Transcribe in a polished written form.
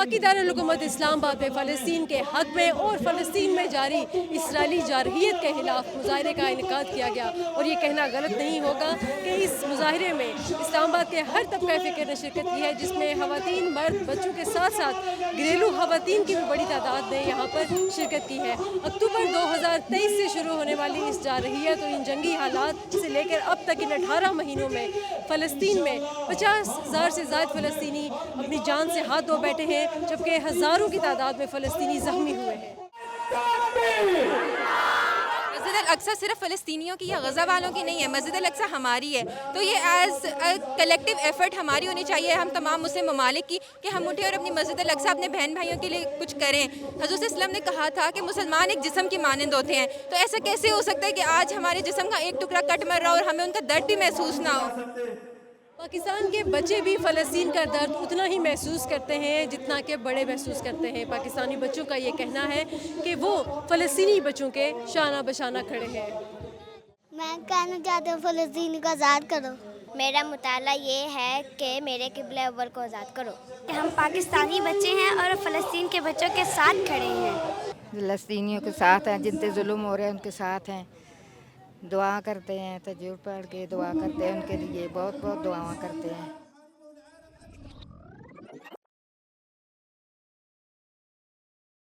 वफाकी दारुल-हुकूमत इस्लामाबाद में फ़लस्तीन के हक़ में और फ़लस्तीन में जारी इसराइली जारहियत के खिलाफ मुज़ाहरे का इनेकाद किया गया। और ये कहना गलत नहीं होगा कि इस मुज़ाहरे में इस्लामाबाद के हर तबका फ़िक्र ने शिरकत की है, जिसमें ख़वातीन, मर्द, बच्चों के साथ साथ घरेलू ख़वातीन की भी बड़ी तादाद ने यहाँ पर शिरकत की है। अक्टूबर 2023 से शुरू होने वाली इस जारहियत और इन जंगी हालात से लेकर अब तक इन 18 महीनों में फ़लस्तीन में 50,000 से ज़ायद फ़लस्तीनी अपनी जान से हाथ धो बैठे हैं, जबकि हज़ारों की तादाद में फ़लस्तीनी ज़ख्मी हुए हैं। मस्जिद अल अक्सा सिर्फ फ़लस्तीनियों की या गज़ा वालों की नहीं है, मस्जिद अल अक्सा हमारी है। तो ये एज़ अ कलेक्टिव एफ़र्ट हमारी होनी चाहिए, हम तमाम मुस्लिम ममालिक की, कि हम उठें और अपनी मस्जिद अल अक्सा अपने बहन भाइयों के लिए कुछ करें। हज़रत सल्लल्लाहु अलैहि वसल्लम ने कहा था कि मुसलमान एक जिस्म की मानंद होते हैं। तो ऐसा कैसे हो सकता है कि आज हमारे जिस्म का एक टुकड़ा कट मर रहा हो और हमें उनका दर्द भी महसूस ना हो। पाकिस्तान के बच्चे भी फ़लस्तीन का दर्द उतना ही महसूस करते हैं जितना कि बड़े महसूस करते हैं। पाकिस्तानी बच्चों का ये कहना है कि वो फ़लस्तीनी बच्चों के शाना बशाना खड़े हैं। मैं कहना चाहती हूँ फ़लस्तीन को आज़ाद करो। मेरा मुताला ये है कि मेरे क़िबला अव्वल को आज़ाद करो। हम पाकिस्तानी बच्चे हैं और फ़लस्तीन के बच्चों के साथ खड़े हैं। फ़लस्तीनियों के साथ हैं, जिन पे जुल्म हो रहे हैं उनके साथ हैं। दुआ करते हैं, तहज्जुद पढ़ के दुआ करते हैं, उनके लिए बहुत बहुत दुआएं करते हैं।